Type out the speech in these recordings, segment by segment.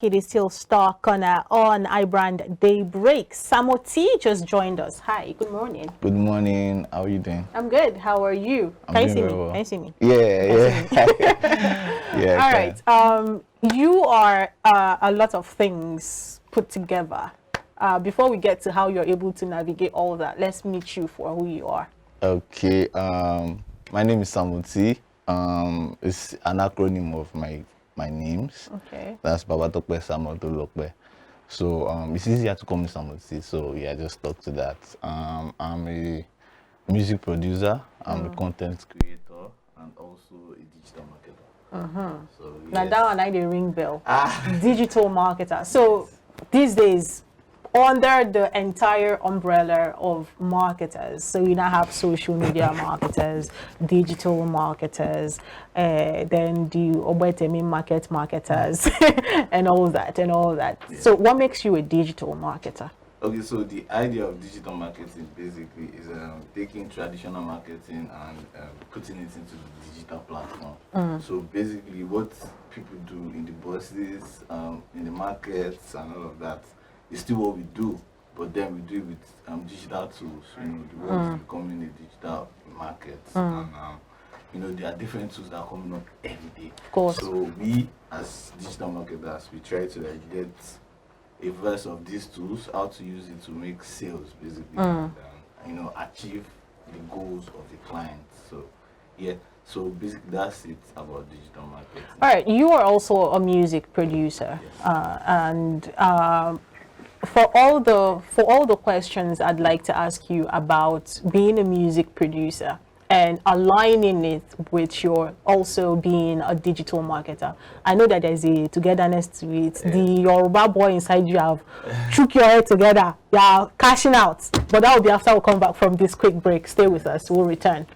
It is still Star Corner on iBrand Daybreak. Samoti just joined us. Hi, good morning. Good morning. How are you doing? I'm good. How are you? I'm doing Can you see very me? well. Can you see me? Yeah. Yeah. All right. You are a lot of things put together. Before we get to how you're able to navigate all that, let's meet you for who you are. Okay. My name is Samoti. It's an acronym of my names. Okay. That's Babatokpe Samotolokpe. So it's easier to call me Samoti. So yeah, just stuck to that. I'm a music producer. I'm a content creator and also a digital marketer. So Now yes. that one I did ring bell. Digital marketer. So these days, under the entire umbrella of marketers, so you now have social media marketers, digital marketers, then the Obetemi marketers, and all that. Yeah. So what makes you a digital marketer? Okay, so the idea of digital marketing basically is taking traditional marketing and putting it into the digital platform. So basically what people do in the buses, in the markets and all of that is still what we do, but then we do it with digital tools. You know, the world is becoming a digital market. And you know, there are different tools that are coming up every day. Of course. So we as digital marketers, we try to like get a verse of these tools, how to use it to make sales basically, and you know, achieve the goals of the client. So yeah, so basically that's it about digital marketing. All right, you are also a music producer, Yes. and for all the questions I'd like to ask you about being a music producer and aligning it with your also being a digital marketer. I know that there's a togetherness to it. Yeah. The Yoruba boy inside you have shook your head together. You're cashing out. But that will be after we come back from this quick break. Stay with us. We'll return.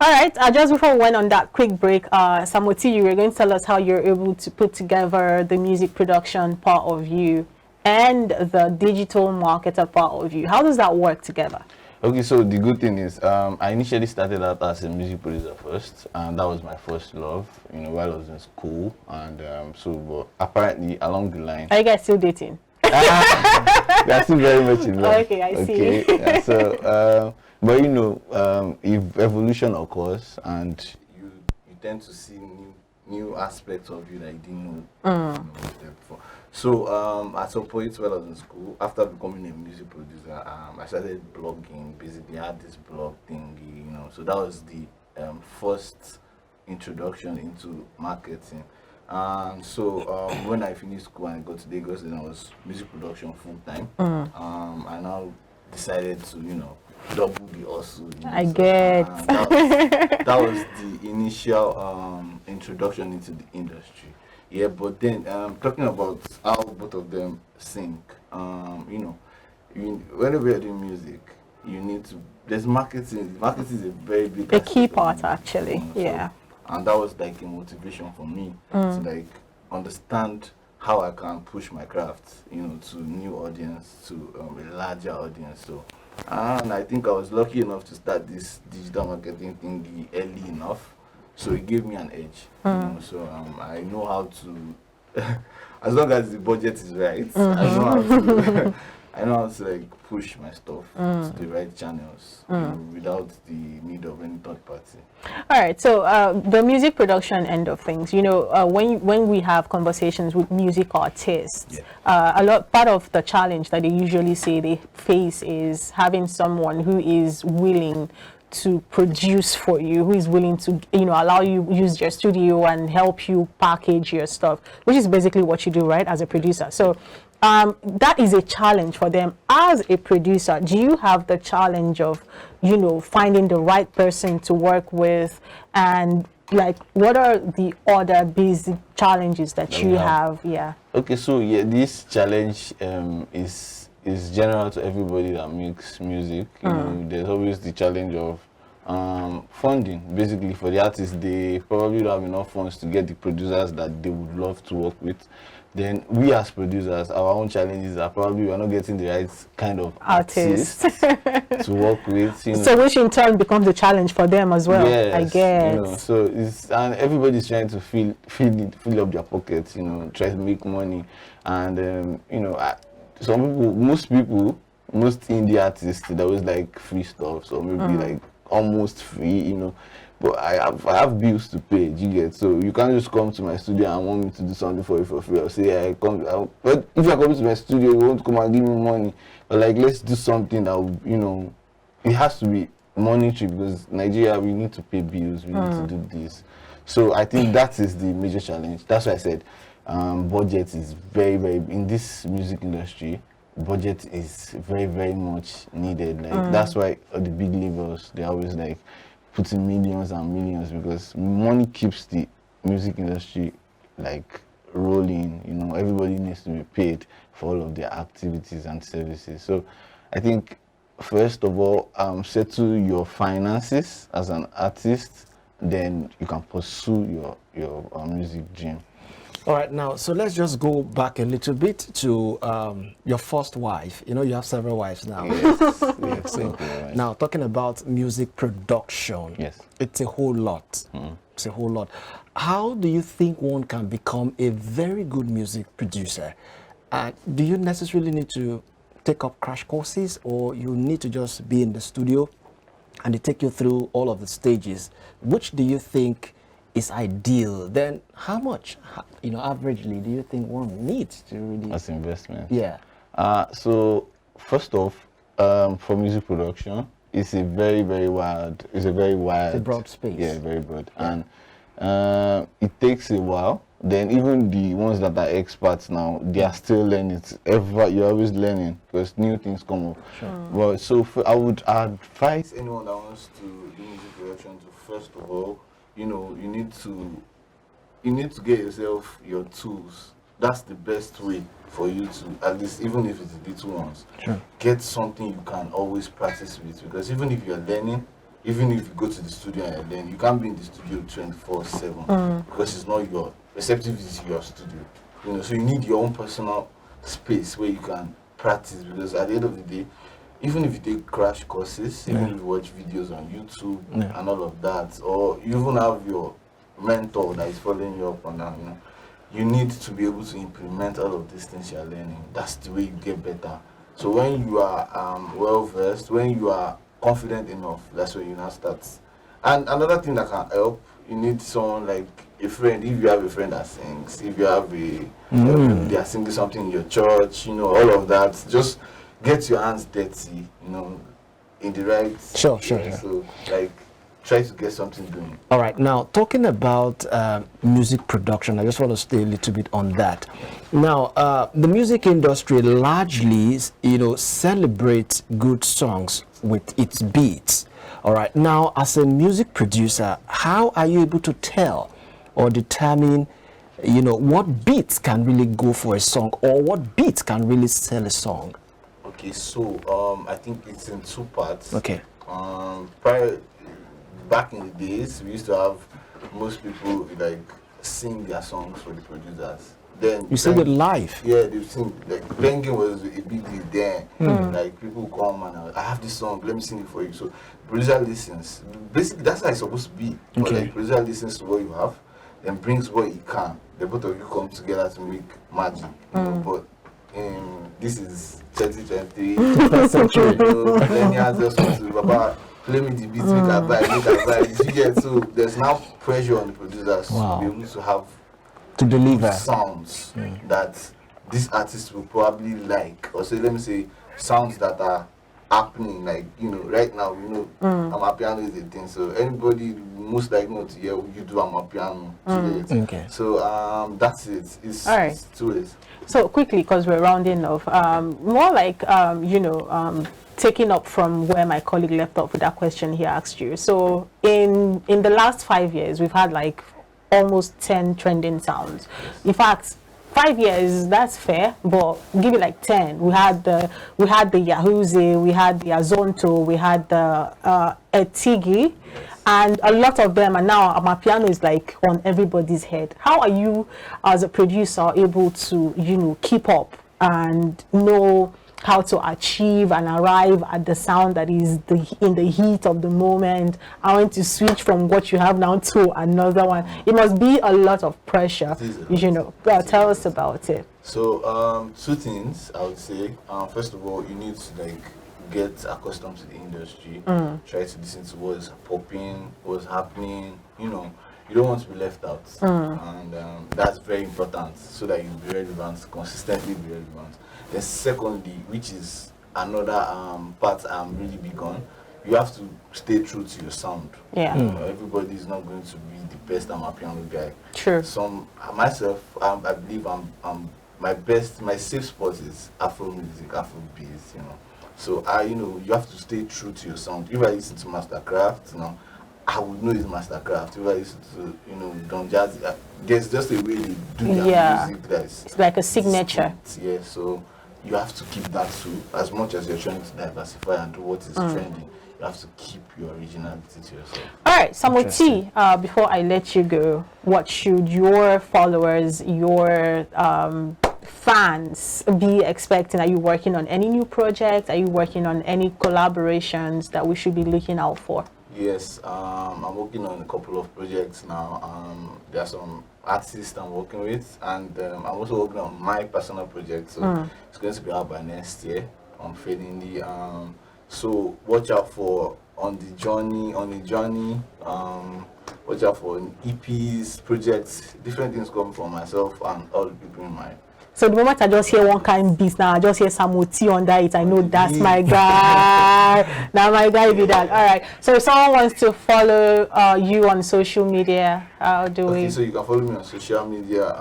All right, just before we went on that quick break, Samoti, you were going to tell us how you're able to put together the music production part of you and the digital marketer part of you. How does that work together? Okay, so the good thing is, I initially started out as a music producer first, and that was my first love, you know, while I was in school. And but apparently along the line, Are you guys still dating? they're still very much in love. Okay, I see. Yeah, so, but you know, if evolution occurs and you tend to see new aspects of you that you didn't know, you know, was there before. So at some point while I was in school, after becoming a music producer, I started blogging. Basically, I had this blog thingy, you know. So that was the first introduction into marketing. So when I finished school and I got to Lagos, then I was music production full time. I now decided to, you know, double the hustle. You know, I get. That was the initial introduction into the industry. Yeah, but then talking about how both of them sync, you know, whenever you're doing music, you need to. There's marketing. Marketing is a very big. A key part, music, actually. you know, Yeah. So, and that was like a motivation for me to like understand how I can push my craft, you know, to new audience, to a larger audience. So, and I think I was lucky enough to start this digital marketing thing early enough. So it gave me an edge, you know. So I know how to, as long as the budget is right, I know how to, I know how to like push my stuff to the right channels, you know, without the need of any third party. All right, so the music production end of things, you know, when we have conversations with music artists, part of the challenge that they usually say they face is having someone who is willing to produce for you, who is willing to, you know, allow you use your studio and help you package your stuff, which is basically what you do, right, as a producer. So that is a challenge for them. As a producer, do you have the challenge of, you know, finding the right person to work with, and like what are the other basic challenges that you have? Yeah. Okay, so yeah, this challenge is general to everybody that makes music. You know, there's always the challenge of funding. Basically, for the artists, they probably don't have enough funds to get the producers that they would love to work with. Then we as producers, our own challenges are probably we're not getting the right kind of artists to work with. You know. So which in turn becomes a challenge for them as well. Yes, I guess. You know, so it's, and everybody's trying to fill up their pockets. You know, try to make money, and you know, most indie artists, they always like free stuff, so maybe like almost free. You know. But I have bills to pay, you get, so you can't just come to my studio and want me to do something for you for free. I'll say, but if you're coming to my studio, you want to come and give me money. But like, let's do something that will, you know, it has to be monetary, because Nigeria, we need to pay bills, we need to do this. So I think that is the major challenge. That's why I said budget is very, very, in this music industry, budget is very, very much needed. Like that's why the big labels, they always like, putting millions and millions, because money keeps the music industry like rolling. You know, everybody needs to be paid for all of their activities and services. So I think first of all, settle your finances as an artist, then you can pursue your music dream. All right, now, so let's just go back a little bit to your first wife. You know, you have several wives now. Yes, yes, so, now, talking about music production, yes, it's a whole lot. It's a whole lot. How do you think one can become a very good music producer? Do you necessarily need to take up crash courses, or you need to just be in the studio and they take you through all of the stages? Which do you think is ideal? Then how much, you know, averagely do you think one needs to really as investment? Yeah. So first off, for music production, it's a very wide, it's a broad space. Yeah, very broad. Yeah. And it takes a while. Then even the ones that are experts now, they are still learning. You're always learning, because new things come up. Sure. But so I would advise anyone that wants to do music production to, first of all, you know, you need to get yourself your tools. That's the best way for you to, at least, even if it's little ones, get something you can always practice with. Because even if you're learning, even if you go to the studio and learn, you can't be in the studio 24/7 because it's not your receptive is your studio. You know, so you need your own personal space where you can practice. Because at the end of the day, even if you take crash courses, even if you watch videos on YouTube and all of that, or you even have your mentor that is following you up on that, you know, you need to be able to implement all of these things you're learning. That's the way you get better. So when you are well versed, when you are confident enough, that's where you now start. And another thing that can help, you need someone like a friend. If you have a friend that sings, if you have they are singing something in your church, you know, all of that, just get your hands dirty, you know, in the right. Sure. So, like, try to get something doing. All right. Now, talking about music production, I just want to stay a little bit on that. Now, the music industry largely, you know, celebrates good songs with its beats. All right. Now, as a music producer, how are you able to tell or determine, you know, what beats can really go for a song, or what beats can really sell a song? Okay, so I think it's in two parts. Okay. Back in the days, we used to have most people like sing their songs for the producers. Then you sing it live. Yeah, they sing. Like banging was a big deal then. Like people come and I have this song, let me sing it for you. So producer listens. Basically, that's how it's supposed to be. But like producer listens to what you have, then brings what he can. The both of you come together to make magic. You know, but this is 2023. Millennials just want to play me the beats, make a vibe. You get, so there's now pressure on the producers to be able to have to deliver sounds that this artist will probably like, or say, let me say, sounds that are happening, like, you know, right now, you know, Amapiano is a thing, so anybody most likely not to hear you do Amapiano. Okay. So that's it. It's 2 ways. So quickly, because we're rounding off, more like you know, taking up from where my colleague left off with that question he asked you. So in the last 5 years, we've had like almost 10 trending sounds. In fact, 5 years, that's fair, but give it like 10. We had the Yahooze, we had the Azonto, we had the Etigi, and a lot of them are now, Amapiano is like on everybody's head. How are you as a producer able to, you know, keep up and know how to achieve and arrive at the sound that is in the heat of the moment? I want to switch from what you have now to another one. It must be a lot of pressure, you know. Tell us about it. So 2 things I would say. First of all, you need to like get accustomed to the industry. Try to listen to what's popping, what's happening. You know, you don't want to be left out, and that's very important so that you'll be relevant, consistently be relevant. Then secondly, which is another part I'm really big on, you have to stay true to your sound. Yeah. You know, everybody is not going to be the best Amapiano guy. True. Myself, I believe I'm my safe spot is Afro music, Afro bass, you know. So you know, you have to stay true to your sound. If I listen to Mastercraft, you know, I would know it's Mastercraft. If I listen to, you know, Don Jazzy, there's just a way they do their music that's it's like a signature. Yeah, so you have to keep that too. As much as you're trying to diversify and do what is trending, you have to keep your originality to yourself. All right, Samoti, before I let you go, what should your followers, your fans be expecting? Are you working on any new projects? Are you working on any collaborations that we should be looking out for? Yes, I'm working on a couple of projects now. There are some artists I'm working with, and I'm also working on my personal project. So it's going to be out by next year. I'm feeling the so watch out for on the journey. Watch out for EPs, projects, different things coming from myself and all the people in my. So the moment I just hear one kind beat now, I just hear Samoti under it, I know that's my guy. Now my guy be that. All right. So if someone wants to follow you on social media, how do we? So you can follow me on social media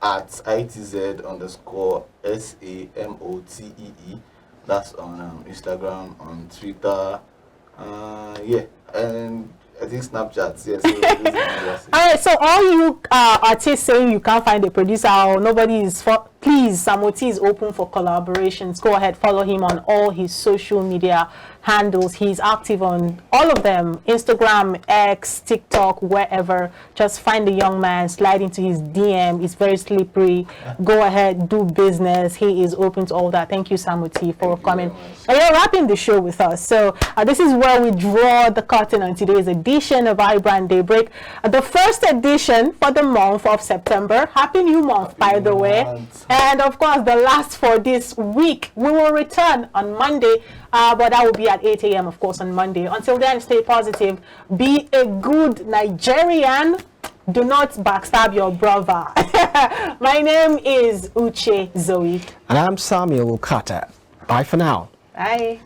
at ITZ_SAMOTEE. That's on Instagram, on Twitter, and I think Snapchat, yes. All right, so all you artists saying you can't find a producer or nobody is for, please, Samoti is open for collaborations. Go ahead, follow him on all his social media handles. He's active on all of them, Instagram, X, TikTok, wherever. Just find the young man, slide into his DM. It's very slippery. Go ahead, do business. He is open to all that. Thank you, Samoti, for coming. And you're wrapping the show with us. So this is where we draw the curtain on today's edition of iBrand Daybreak. The first edition for the month of September. Happy new month, by the way. And of course, the last for this week. We will return on Monday, but that will be at 8 a.m. of course on Monday. Until then, stay positive. Be a good Nigerian. Do not backstab your brother. My name is Uche Zoe. And I'm Samuel Okata. Bye for now. Bye.